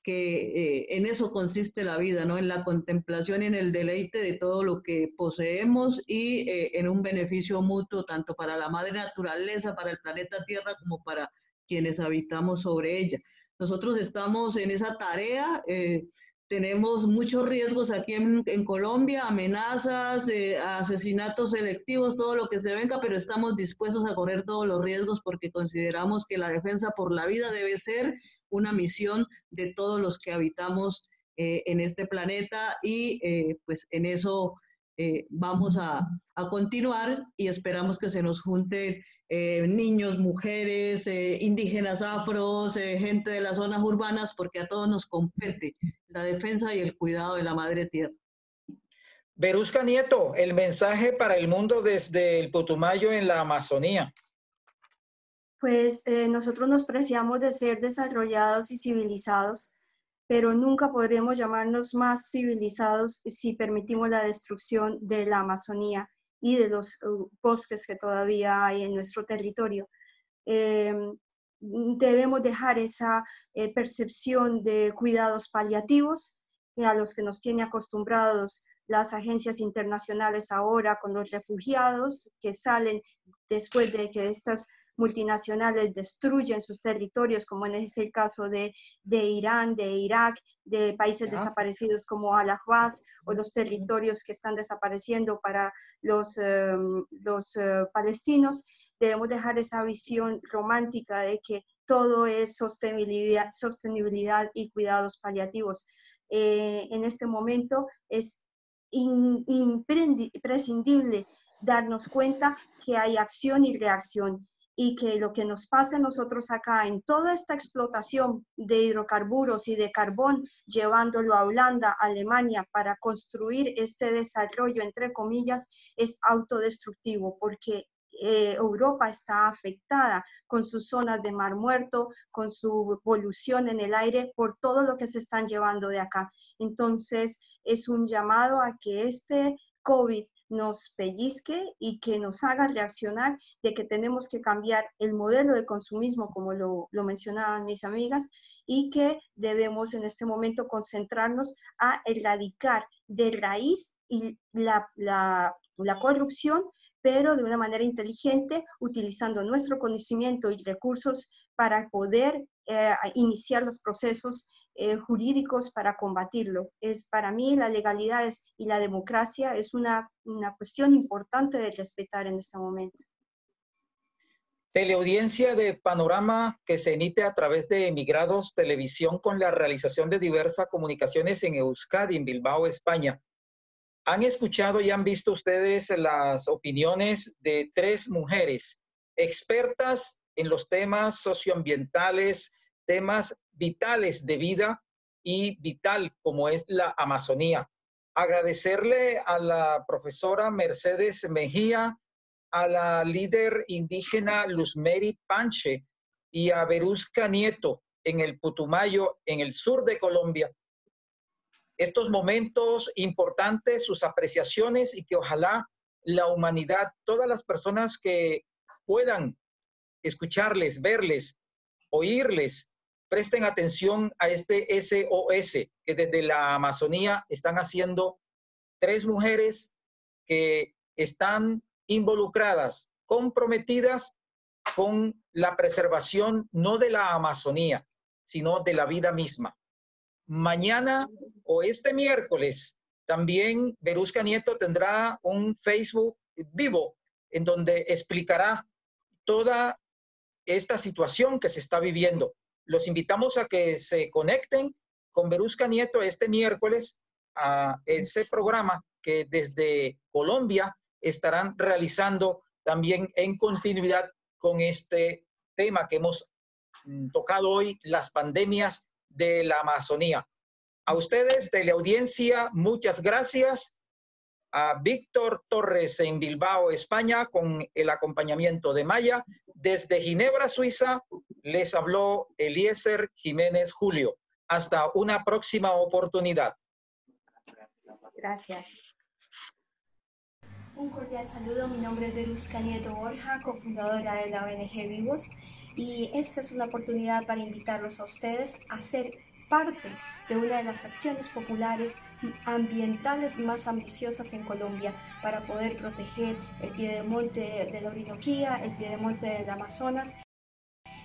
que en eso consiste la vida, ¿no? En la contemplación y en el deleite de todo lo que poseemos, y en un beneficio mutuo tanto para la madre naturaleza, para el planeta Tierra, como para quienes habitamos sobre ella. Nosotros estamos en esa tarea, tenemos muchos riesgos aquí en Colombia, amenazas, asesinatos selectivos, todo lo que se venga, pero estamos dispuestos a correr todos los riesgos porque consideramos que la defensa por la vida debe ser una misión de todos los que habitamos en este planeta, y pues en eso vamos a continuar, y esperamos que se nos junten niños, mujeres, indígenas, afros, gente de las zonas urbanas, porque a todos nos compete la defensa y el cuidado de la madre tierra. Verusca Nieto, el mensaje para el mundo desde el Putumayo en la Amazonía. Pues nosotros nos preciamos de ser desarrollados y civilizados, pero nunca podremos llamarnos más civilizados si permitimos la destrucción de la Amazonía y de los bosques que todavía hay en nuestro territorio. Debemos dejar esa percepción de cuidados paliativos a los que nos tiene acostumbrados las agencias internacionales ahora con los refugiados que salen después de que estas multinacionales destruyen sus territorios, como es el caso de Irán, de Irak, de países desaparecidos como Al-Ahwaz, o los territorios que están desapareciendo para los palestinos. Debemos dejar esa visión romántica de que todo es sostenibilidad y cuidados paliativos. En este momento es imprescindible darnos cuenta que hay acción y reacción, y que lo que nos pasa a nosotros acá en toda esta explotación de hidrocarburos y de carbón, llevándolo a Holanda, Alemania, para construir este desarrollo, entre comillas, es autodestructivo, porque Europa está afectada con sus zonas de mar muerto, con su polución en el aire, por todo lo que se están llevando de acá. Entonces, es un llamado a que este COVID nos pellizque y que nos haga reaccionar de que tenemos que cambiar el modelo de consumismo, como lo mencionaban mis amigas, y que debemos en este momento concentrarnos a erradicar de raíz y la corrupción pero de una manera inteligente, utilizando nuestro conocimiento y recursos para poder iniciar los procesos jurídicos para combatirlo. Para mí la legalidad y la democracia es una cuestión importante de respetar en este momento. Teleaudiencia de Panorama que se emite a través de Emigrados Televisión con la realización de diversas comunicaciones en Euskadi, en Bilbao, España. Han escuchado y han visto ustedes las opiniones de 3 mujeres expertas en los temas socioambientales, temas vitales de vida y vital como es la Amazonía. Agradecerle a la profesora Mercedes Mejía, a la líder indígena Luzmeri Panche y a Verusca Nieto en el Putumayo, en el sur de Colombia. Estos momentos importantes, sus apreciaciones y que ojalá la humanidad, todas las personas que puedan escucharles, verles, oírles, presten atención a este SOS que desde la Amazonía están haciendo 3 mujeres que están involucradas, comprometidas con la preservación no de la Amazonía, sino de la vida misma. Mañana o este miércoles también Verusca Nieto tendrá un Facebook vivo en donde explicará toda esta situación que se está viviendo. Los invitamos a que se conecten con Verusca Nieto este miércoles a ese programa que desde Colombia estarán realizando también en continuidad con este tema que hemos tocado hoy, las pandemias de la Amazonía. A ustedes, teleaudiencia, muchas gracias. A Víctor Torres en Bilbao, España, con el acompañamiento de Maya. Desde Ginebra, Suiza, les habló Eliezer Jiménez Julio. Hasta una próxima oportunidad. Gracias. Un cordial saludo, mi nombre es Verusca Nieto Borja, cofundadora de la ONG Vivos, y esta es una oportunidad para invitarlos a ustedes a ser parte de una de las acciones populares ambientales más ambiciosas en Colombia para poder proteger el piedemonte de la Orinoquía, el piedemonte del Amazonas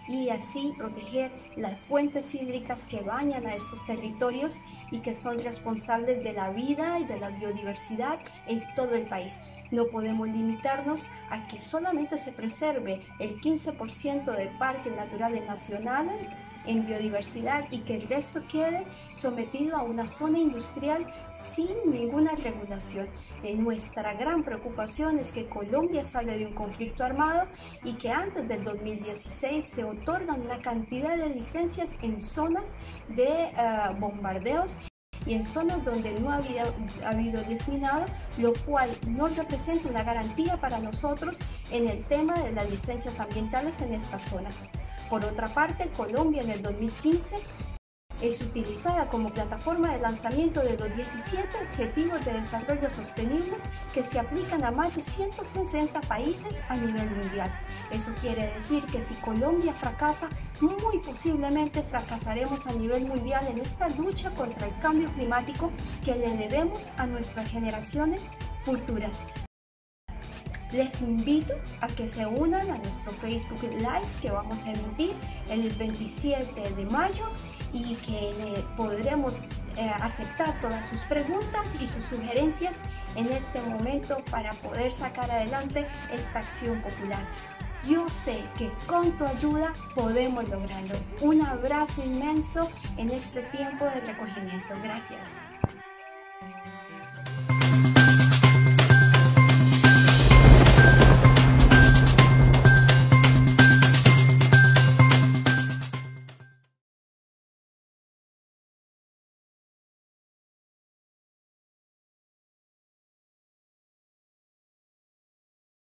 y así proteger las fuentes hídricas que bañan a estos territorios y que son responsables de la vida y de la biodiversidad en todo el país. No podemos limitarnos a que solamente se preserve el 15% de parques naturales nacionales en biodiversidad y que el resto quede sometido a una zona industrial sin ninguna regulación. Nuestra gran preocupación es que Colombia sale de un conflicto armado y que antes del 2016 se otorgan una cantidad de licencias en zonas de bombardeos y en zonas donde no ha habido desminado, lo cual no representa una garantía para nosotros en el tema de las licencias ambientales en estas zonas. Por otra parte, Colombia en el 2015 es utilizada como plataforma de lanzamiento de los 17 Objetivos de Desarrollo Sostenibles que se aplican a más de 160 países a nivel mundial. Eso quiere decir que si Colombia fracasa, muy posiblemente fracasaremos a nivel mundial en esta lucha contra el cambio climático que le debemos a nuestras generaciones futuras. Les invito a que se unan a nuestro Facebook Live que vamos a emitir el 27 de mayo y que podremos aceptar todas sus preguntas y sus sugerencias en este momento para poder sacar adelante esta acción popular. Yo sé que con tu ayuda podemos lograrlo. Un abrazo inmenso en este tiempo de recogimiento. Gracias.